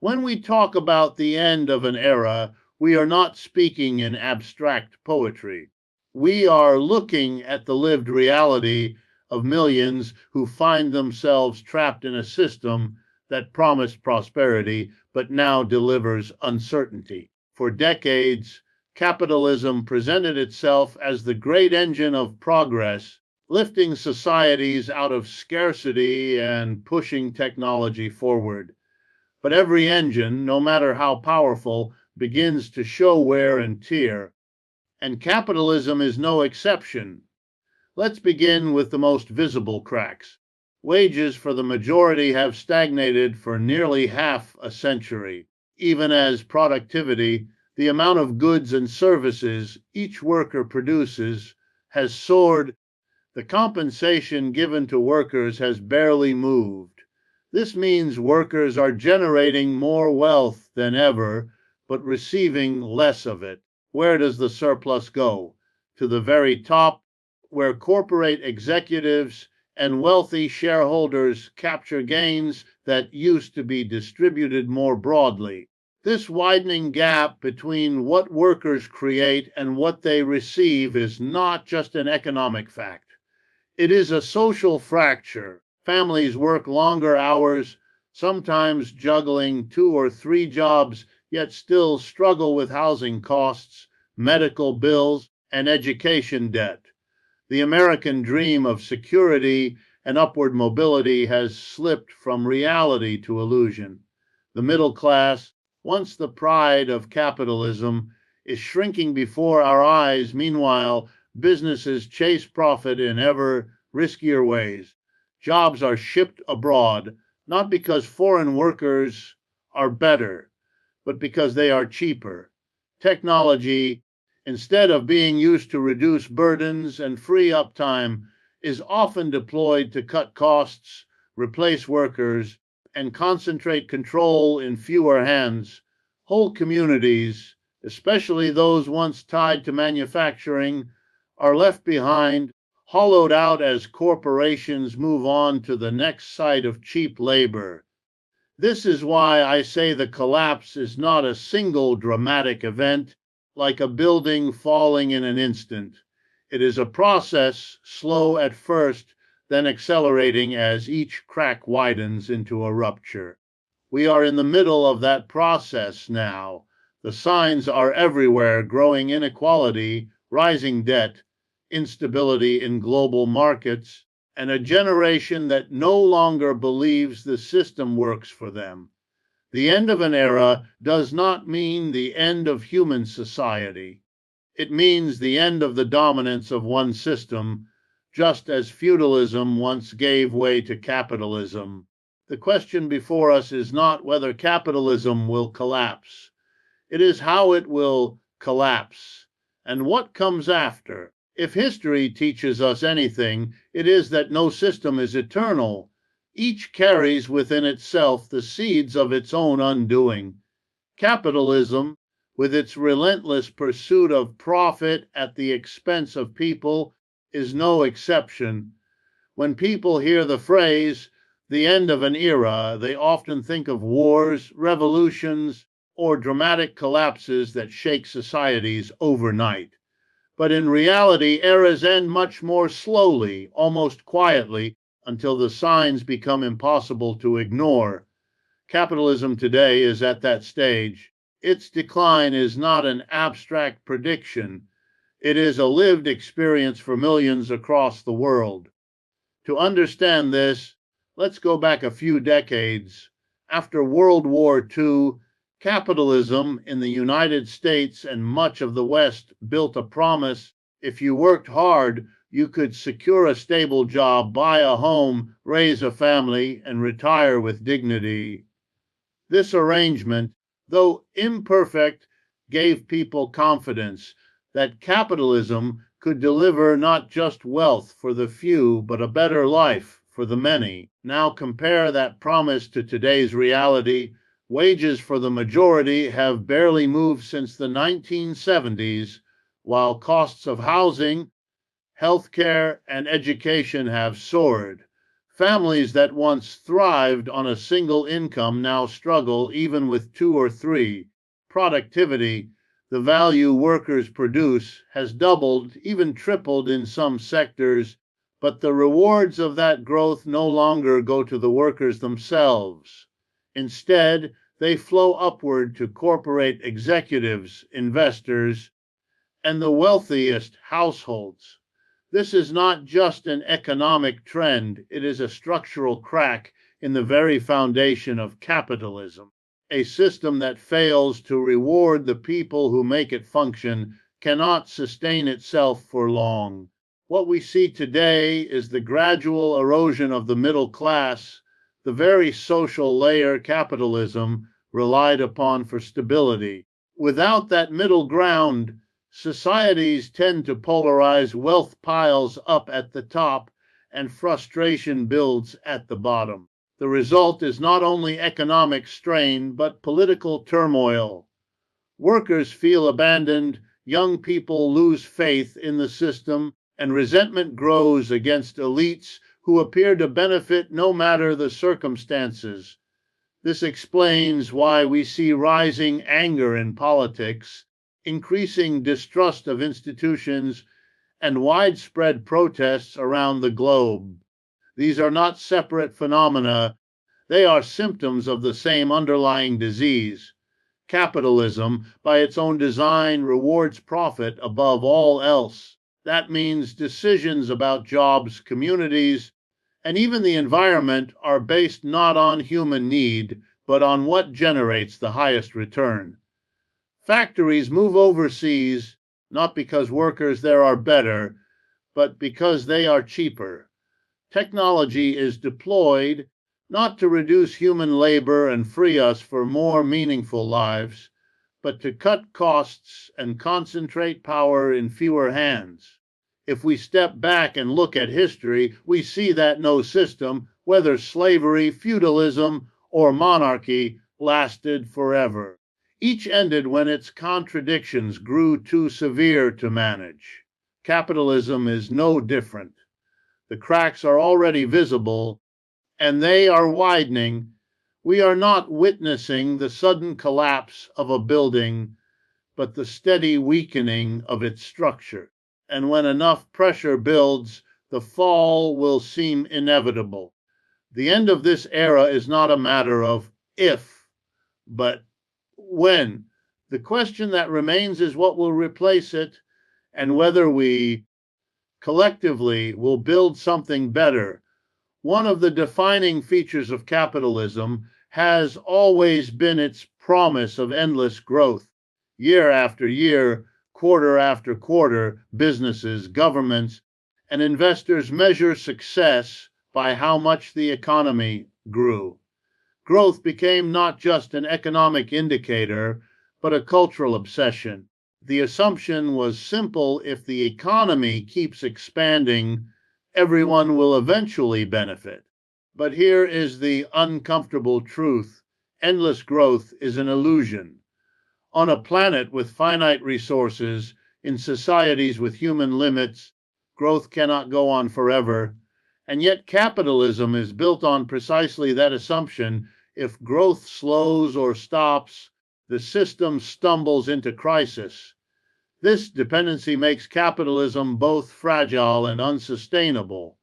When we talk about the end of an era, we are not speaking in abstract poetry. We are looking at the lived reality of millions who find themselves trapped in a system that promised prosperity but now delivers uncertainty. For decades, capitalism presented itself as the great engine of progress, lifting societies out of scarcity and pushing technology forward. But every engine, no matter how powerful, begins to show wear and tear, and capitalism is no exception. Let's begin with the most visible cracks. Wages for the majority have stagnated for nearly half a century, even as productivity, the amount of goods and services each worker produces, has soared. The compensation given to workers has barely moved. This means workers are generating more wealth than ever, but receiving less of it. Where does the surplus go? To the very top, where corporate executives and wealthy shareholders capture gains that used to be distributed more broadly. This widening gap between what workers create and what they receive is not just an economic fact. It is a social fracture. Families work longer hours, sometimes juggling two or three jobs, yet still struggle with housing costs, medical bills, and education debt. The American dream of security and upward mobility has slipped from reality to illusion. The middle class, once the pride of capitalism, is shrinking before our eyes. Meanwhile, businesses chase profit in ever riskier ways. Jobs are shipped abroad, not because foreign workers are better, but because they are cheaper. Technology, instead of being used to reduce burdens and free up time, is often deployed to cut costs, replace workers, and concentrate control in fewer hands. Whole communities, especially those once tied to manufacturing, are left behind, hollowed out as corporations move on to the next site of cheap labor. This is why I say the collapse is not a single dramatic event, like a building falling in an instant. It is a process, slow at first, then accelerating as each crack widens into a rupture. We are in the middle of that process now. The signs are everywhere: growing inequality, rising debt, instability in global markets, and a generation that no longer believes the system works for them. The end of an era does not mean the end of human society. It means the end of the dominance of one system, just as feudalism once gave way to capitalism. The question before us is not whether capitalism will collapse. It is how it will collapse and what comes after. If history teaches us anything, it is that no system is eternal. Each carries within itself the seeds of its own undoing. Capitalism, with its relentless pursuit of profit at the expense of people, is no exception. When people hear the phrase, the end of an era, they often think of wars, revolutions, or dramatic collapses that shake societies overnight. But in reality, eras end much more slowly, almost quietly, until the signs become impossible to ignore. Capitalism today is at that stage. Its decline is not an abstract prediction. It is a lived experience for millions across the world. To understand this, let's go back a few decades. After World War II, capitalism in the United States and much of the West built a promise: if you worked hard, you could secure a stable job, buy a home, raise a family, and retire with dignity. This arrangement, though imperfect, gave people confidence that capitalism could deliver not just wealth for the few, but a better life for the many. Now compare that promise to today's reality. Wages for the majority have barely moved since the 1970s, while costs of housing, healthcare, and education have soared. Families that once thrived on a single income now struggle even with two or three. Productivity, the value workers produce, has doubled, even tripled in some sectors, but the rewards of that growth no longer go to the workers themselves. Instead, they flow upward to corporate executives, investors, and the wealthiest households. This is not just an economic trend, it is a structural crack in the very foundation of capitalism. A system that fails to reward the people who make it function cannot sustain itself for long. What we see today is the gradual erosion of the middle class, the very social layer capitalism relied upon for stability. Without that middle ground, societies tend to polarize, wealth piles up at the top, and frustration builds at the bottom. The result is not only economic strain, but political turmoil. Workers feel abandoned, young people lose faith in the system, and resentment grows against elites who appear to benefit no matter the circumstances. This explains why we see rising anger in politics, increasing distrust of institutions, and widespread protests around the globe. These are not separate phenomena, they are symptoms of the same underlying disease. Capitalism, by its own design, rewards profit above all else. That means decisions about jobs, communities, and even the environment are based not on human need, but on what generates the highest return. Factories move overseas not because workers there are better, but because they are cheaper. Technology is deployed not to reduce human labor and free us for more meaningful lives, but to cut costs and concentrate power in fewer hands. If we step back and look at history, we see that no system, whether slavery, feudalism, or monarchy, lasted forever. Each ended when its contradictions grew too severe to manage. Capitalism is no different. The cracks are already visible, and they are widening. We are not witnessing the sudden collapse of a building, but the steady weakening of its structure. And when enough pressure builds, the fall will seem inevitable. The end of this era is not a matter of if, but when. The question that remains is what will replace it, and whether we collectively will build something better. One of the defining features of capitalism has always been its promise of endless growth. Year after year, quarter after quarter, businesses, governments, and investors measure success by how much the economy grew. Growth became not just an economic indicator, but a cultural obsession. The assumption was simple: if the economy keeps expanding, everyone will eventually benefit. But here is the uncomfortable truth: endless growth is an illusion. On a planet with finite resources, in societies with human limits, growth cannot go on forever. And yet capitalism is built on precisely that assumption. If growth slows or stops, the system stumbles into crisis. This dependency makes capitalism both fragile and unsustainable.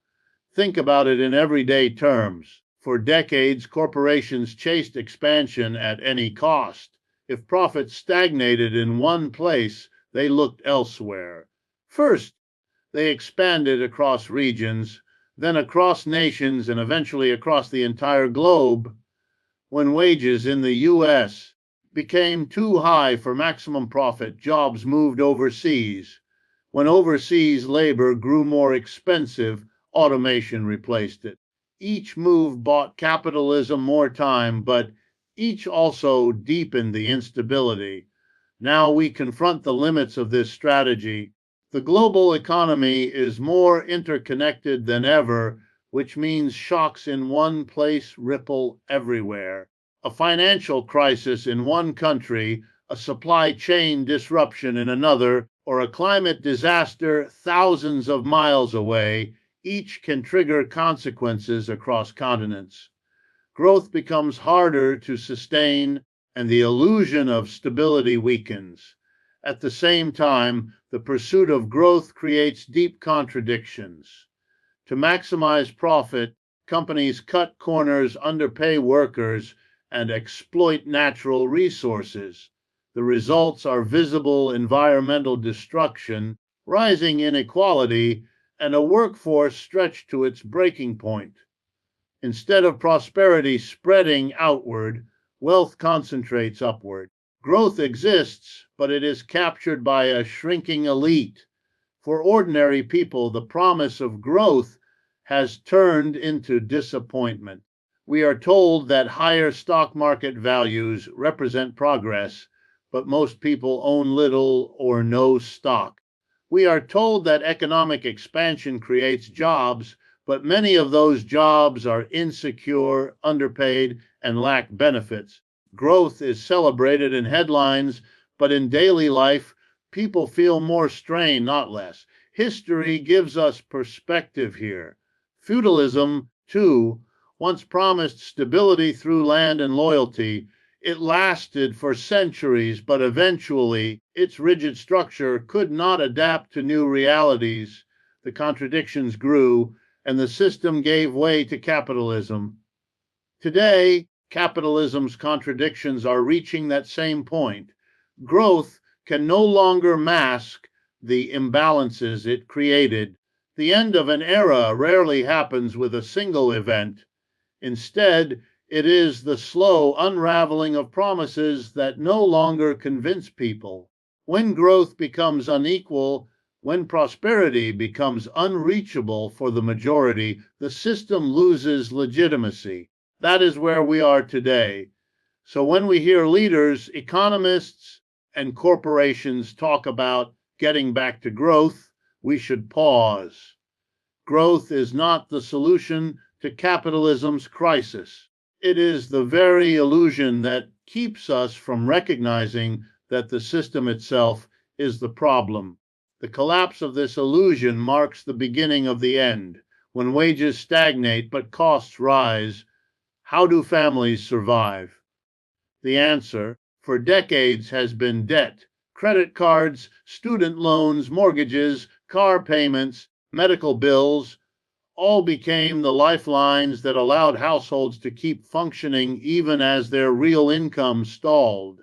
Think about it in everyday terms. For decades, corporations chased expansion at any cost. If profits stagnated in one place, they looked elsewhere. First, they expanded across regions, then across nations, and eventually across the entire globe. When wages in the U.S. became too high for maximum profit, jobs moved overseas. When overseas labor grew more expensive, automation replaced it. Each move bought capitalism more time, but each also deepened the instability. Now we confront the limits of this strategy. The global economy is more interconnected than ever, which means shocks in one place ripple everywhere. A financial crisis in one country, a supply chain disruption in another, or a climate disaster thousands of miles away, Each can trigger consequences across continents. Growth becomes harder to sustain, and the illusion of stability weakens. At the same time, the pursuit of growth creates deep contradictions. To maximize profit, companies cut corners, underpay workers, and exploit natural resources. The results are visible environmental destruction, rising inequality, and a workforce stretched to its breaking point. Instead of prosperity spreading outward, wealth concentrates upward. Growth exists, but it is captured by a shrinking elite. For ordinary people, the promise of growth has turned into disappointment. We are told that higher stock market values represent progress, but most people own little or no stock. We are told that economic expansion creates jobs, but many of those jobs are insecure, underpaid, and lack benefits. Growth is celebrated in headlines, but in daily life, people feel more strain, not less. History gives us perspective here. Feudalism, too, once promised stability through land and loyalty. It lasted for centuries, but eventually its rigid structure could not adapt to new realities. The contradictions grew, and the system gave way to capitalism. Today, capitalism's contradictions are reaching that same point. Growth can no longer mask the imbalances it created. The end of an era rarely happens with a single event. Instead, it is the slow unraveling of promises that no longer convince people. When growth becomes unequal, when prosperity becomes unreachable for the majority, the system loses legitimacy. That is where we are today. So when we hear leaders, economists, and corporations talk about getting back to growth, we should pause. Growth is not the solution to capitalism's crisis. It is the very illusion that keeps us from recognizing that the system itself is the problem. The collapse of this illusion marks the beginning of the end. When wages stagnate but costs rise, how do families survive? The answer, for decades, has been debt. Credit cards, student loans, mortgages, car payments, medical bills, all became the lifelines that allowed households to keep functioning even as their real income stalled.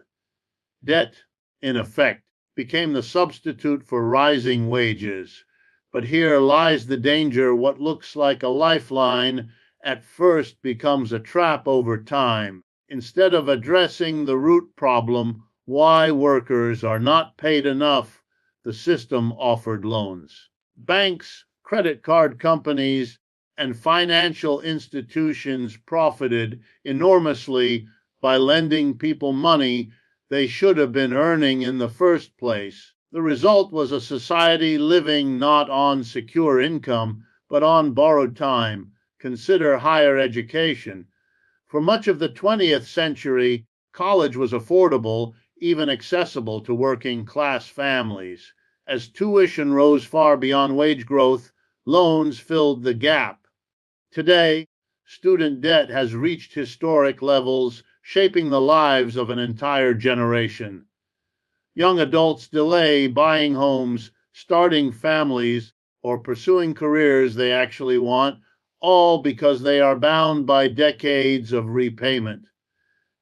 Debt, in effect, became the substitute for rising wages. But here lies the danger. What looks like a lifeline at first becomes a trap over time. Instead of addressing the root problem, why workers are not paid enough, the system offered loans. Banks, credit card companies, and financial institutions profited enormously by lending people money they should have been earning in the first place. The result was a society living not on secure income, but on borrowed time. Consider higher education. For much of the 20th century, college was affordable, even accessible to working class families. As tuition rose far beyond wage growth, loans filled the gap. Today, student debt has reached historic levels, shaping the lives of an entire generation. Young adults delay buying homes, starting families, or pursuing careers they actually want, all because they are bound by decades of repayment.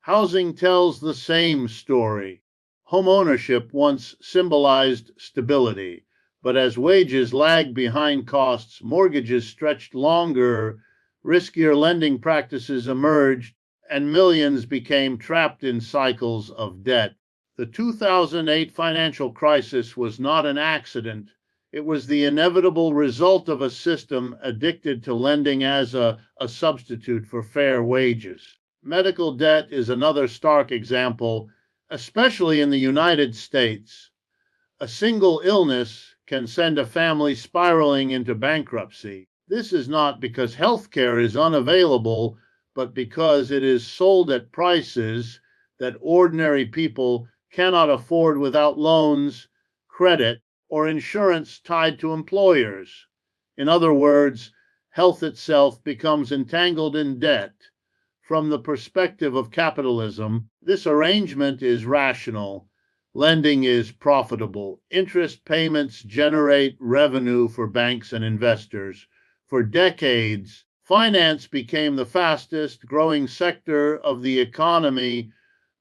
Housing tells the same story. Home ownership once symbolized stability, but as wages lagged behind costs, mortgages stretched longer, riskier lending practices emerged, and millions became trapped in cycles of debt. The 2008 financial crisis was not an accident. It was the inevitable result of a system addicted to lending as a substitute for fair wages. Medical debt is another stark example, especially in the United States. A single illness can send a family spiraling into bankruptcy. This is not because healthcare is unavailable, but because it is sold at prices that ordinary people cannot afford without loans, credit, or insurance tied to employers. In other words, health itself becomes entangled in debt. From the perspective of capitalism, this arrangement is rational. Lending is profitable. Interest payments generate revenue for banks and investors. For decades, finance became the fastest growing sector of the economy,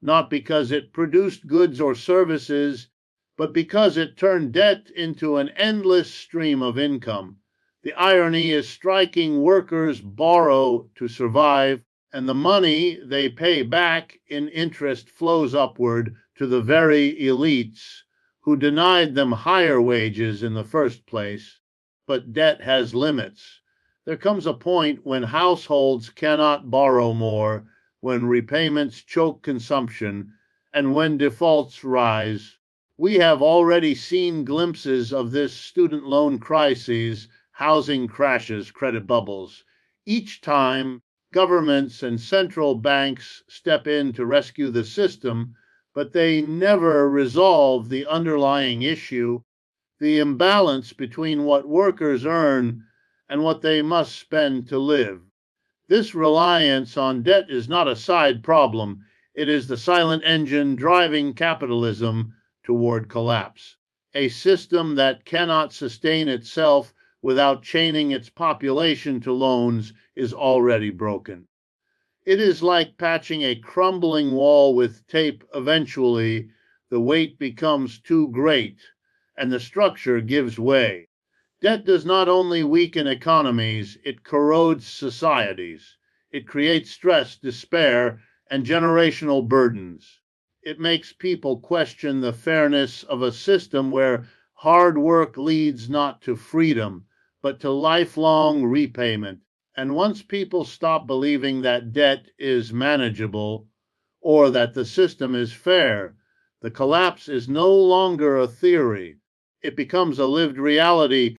not because it produced goods or services, but because it turned debt into an endless stream of income. The irony is striking: workers borrow to survive, and the money they pay back in interest flows upward to the very elites who denied them higher wages in the first place. But debt has limits. There comes a point when households cannot borrow more, when repayments choke consumption, and when defaults rise. We have already seen glimpses of this: student loan crises, housing crashes, credit bubbles. Each time, governments and central banks step in to rescue the system, but they never resolve the underlying issue: the imbalance between what workers earn and what they must spend to live. This reliance on debt is not a side problem. It is the silent engine driving capitalism toward collapse. A system that cannot sustain itself without chaining its population to loans is already broken. It is like patching a crumbling wall with tape. Eventually, the weight becomes too great and the structure gives way. Debt does not only weaken economies, it corrodes societies. It creates stress, despair, and generational burdens. It makes people question the fairness of a system where hard work leads not to freedom, but to lifelong repayment. And once people stop believing that debt is manageable or that the system is fair, the collapse is no longer a theory. It becomes a lived reality